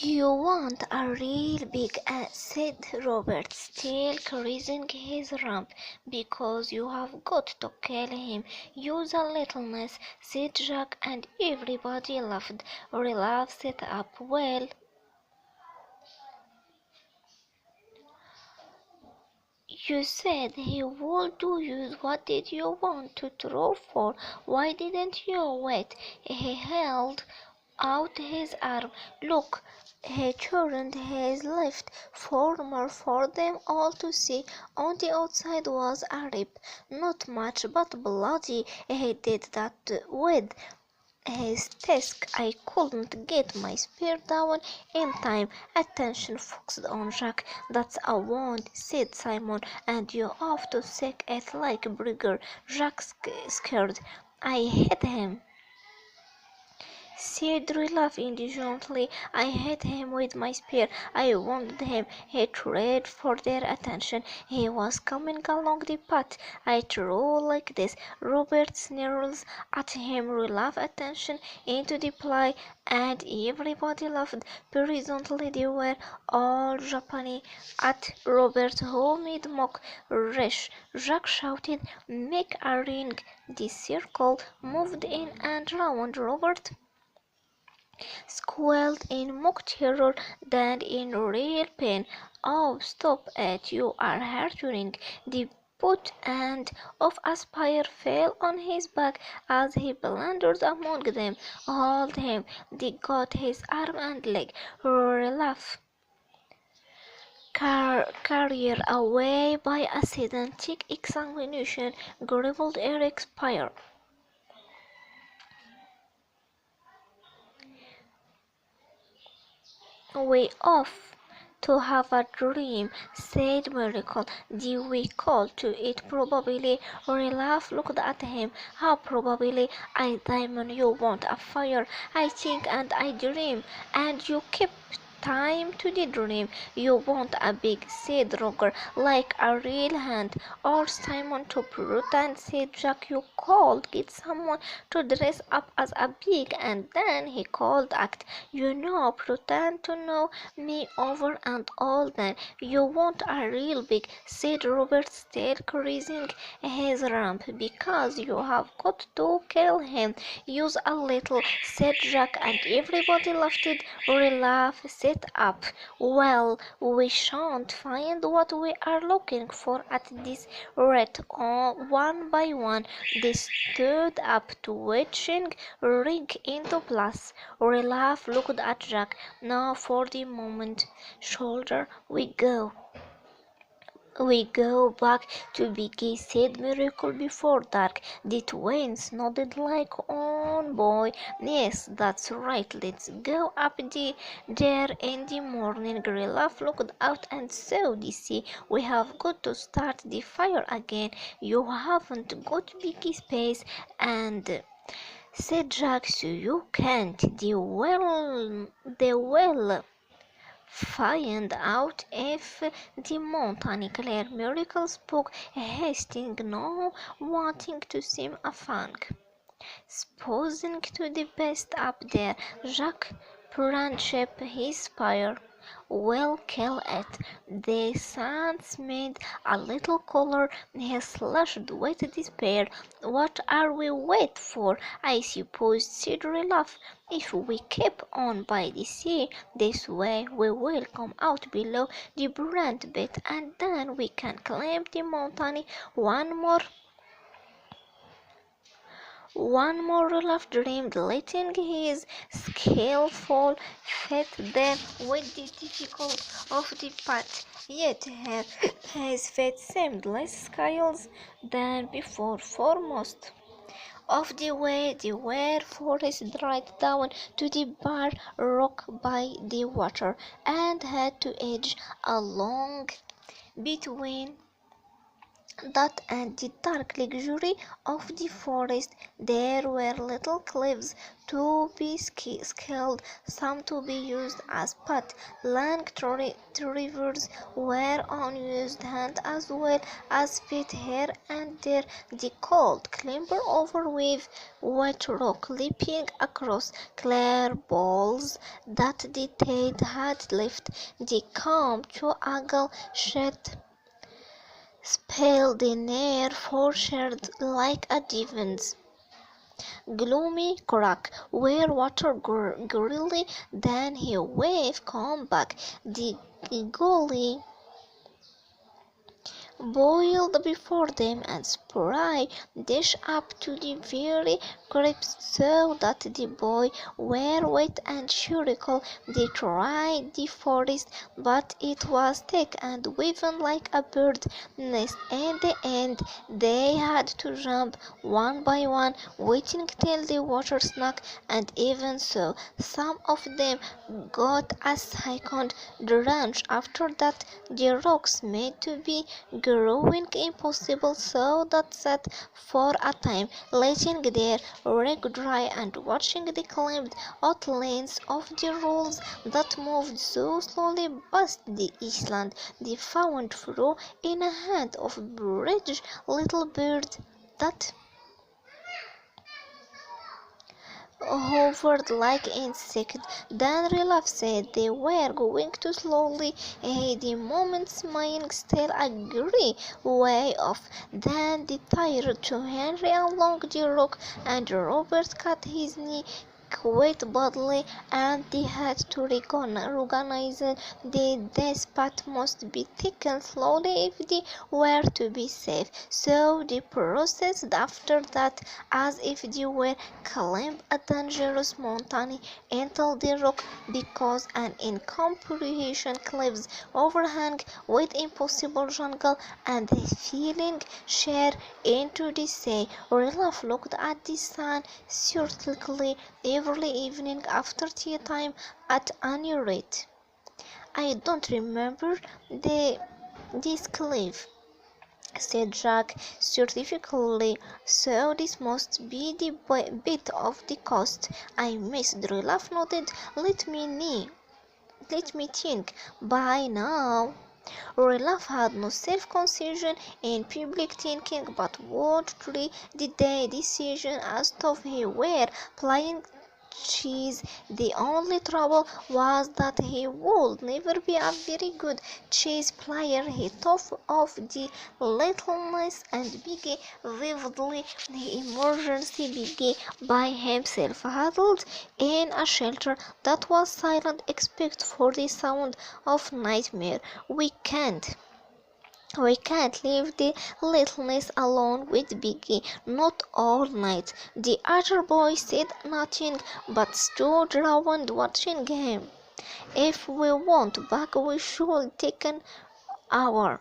You want a real big ass, said Robert, still caressing his rump, because you have got to kill him. Use a littleness, said Jack, and everybody laughed. Olaf set up. Well, you said he would do you. What did you want to throw for? Why didn't you wait? He held out his arm. Look, he turned his left former for them all to see. On the outside was a rip, not much, but bloody. He did that with his desk. I couldn't get my spear down in time. Attention focused on Jack. That's a wound, said Simon, and you have to take it like Brigger. Jack scared. I hit him, Cedric laughed indignantly. I hit him with my spear. I wounded him. He tried for their attention. He was coming along the path. I threw like this. Robert snarls at him, laughed attention into the play, and everybody laughed. Presently they were all Japanese at Robert, who made mock rush. Jack shouted, "Make a ring!" The circle moved in and round Robert squealed in mock terror, then in real pain. "Oh, stop it, you are hurting!" The butt end of a spear fell on his back as he blundered among them. "Hold him!" They got his arm and leg. Laugh. Carried away by a sedantic examination, grovelled Eric Spire. "Way off to have a dream," said Miracle. "Do we call to it probably?" Olaf looked at him. "How probably? I demon you want a fire, I think, and I dream, and you keep time to the dream. You want a big," said Roger, "like a real hand." "Or Simon to pretend," said Jack. "You could get someone to dress up as a pig, and then he could act, you know, pretend to know me over and all. Then you want a real big," said Robert, still caressing his rump, "because you have got to kill him. Use a little," said Jack, and everybody laughed. Olaf sat up. "Well, we shan't find what we are looking for at this rate." One by one they stood up, twitching, ring into place. Olaf looked at Jack. "Now for the moment, soldier, we go back to Biggie," said Miracle, "before dark." The twins nodded like, "Oh boy, yes, that's right, let's go up there in the morning." Olaf looked out and saw the sea. "We have got to start the fire again. You haven't got Biggie's space, and said Jack, "so you can't. They will find out if the mountain clear." Miracle spoke, hasting, no wanting to seem a fang. "Supposing to the best up there," Jack branched his spear. "We'll kill it." The sands made a little color. He slashed with despair. "What are we waiting for? I suppose," said Olaf, "if we keep on by the sea this way, we will come out below the brand bit, and then we can climb the mountain one more." Olaf dreamed, letting his skillful feet them with the difficulty of the path. Yet his feet seemed less skilled than before. For most of the way they were forced right down to the bare rock by the water, and had to edge along between that and the dark luxury of the forest. There were little cliffs to be scaled, some to be used as paths. Long rivers were unused and as well as pit here and there. The cold climber over wet rock, leaping across clear balls that the tide had left. The calm to angle shed spelled in air foreshared like a divin's gloomy crack, where water gurgled, then a wave come back. The gully boiled before them and spray dish up to the very crisp, so that the boys were wet and shurical. They tried the forest, but it was thick and woven like a bird nest. In the end they had to jump one by one, waiting till the water snug, and even so some of them got a second drench. After that the rocks made to be growing impossible, so that sat for a time, letting their rig dry and watching the climbed outlines of the rolls that moved so slowly past the island. They found through in a hand of bridge little bird that hovered like insect. Then Relaf said they were going too slowly. The moment smiling still a great way off. Then they tired to Henry along the rock, and Robert cut his knee quite badly, and they had to reorganize this path must be taken slowly if they were to be safe. So they proceeded after that as if they were climbing a dangerous mountain until the rock, because an incomprehension cliffs overhang with impossible jungle, and the feeling sheer into the sea. Olaf looked at the sun certainly every evening after tea time at any rate. I don't remember this cliff, said Jack certificately, so this must be the bit of the coast I missed. Olaf nodded. Let me think. By now Orlov had no self-concession in public thinking, but would treat the decision as though he were playing chess. The only trouble was that he would never be a very good chess player. He thought of the littleness and began vividly the emergency began by himself, huddled in a shelter that was silent except for the sound of nightmare. We can't leave the littleness alone with Biggie, not all night. The other boy said nothing, but stood round watching him. If we want back, we should take an hour.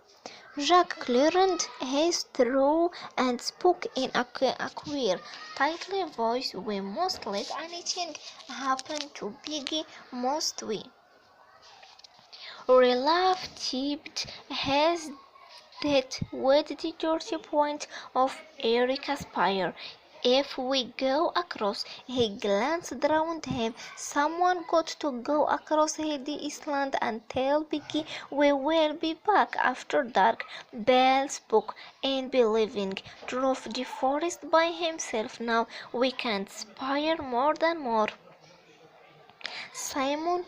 Jack cleared his throat and spoke in a queer, tightly voice. We must let anything happen to Biggie, must we? Relaf tipped his head with the dirty point of Eric's spear. If we go across, he glanced round him. Someone got to go across the island and tell Biggie we will be back after dark. Bell spoke in believing. Drove the forest by himself now. We can't spare more than more. Simon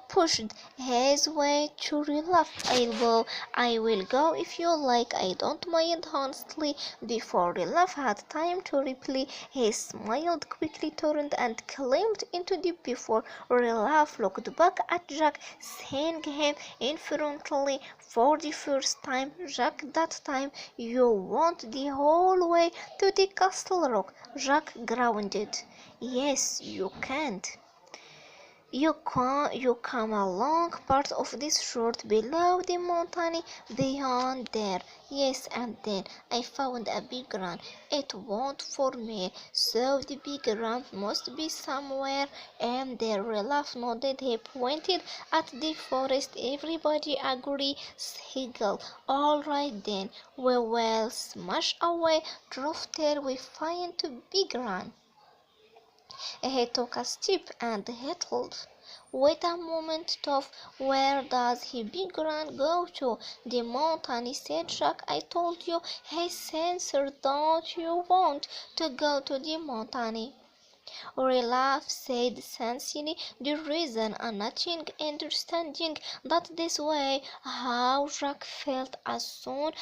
pushed his way to the left elbow. I will go if you like. I don't mind, honestly. Before Relaf had time to reply, he smiled quickly, turned and climbed into the before Relaf looked back at Jack, seeing him inferently for the first time. Jack, that time you want the whole way to the Castle Rock? Jack grounded. Yes, you can't. You come along part of this short below the mountain beyond there. Yes, and then I found a big run. It won't for me, so the big run must be somewhere. And there Olaf nodded. He pointed at the forest. Everybody agreed. Hegel. All right then, we will smash away. Drove till we find the big run. He took a step and held. Wait a moment, Toff. Where does he big run go to? The mountain, said Jack. I told you. Hey, Sensor, don't you want to go to the mountain? Olaf said sincerely, the reason and nothing understanding that this way how Jack felt as soon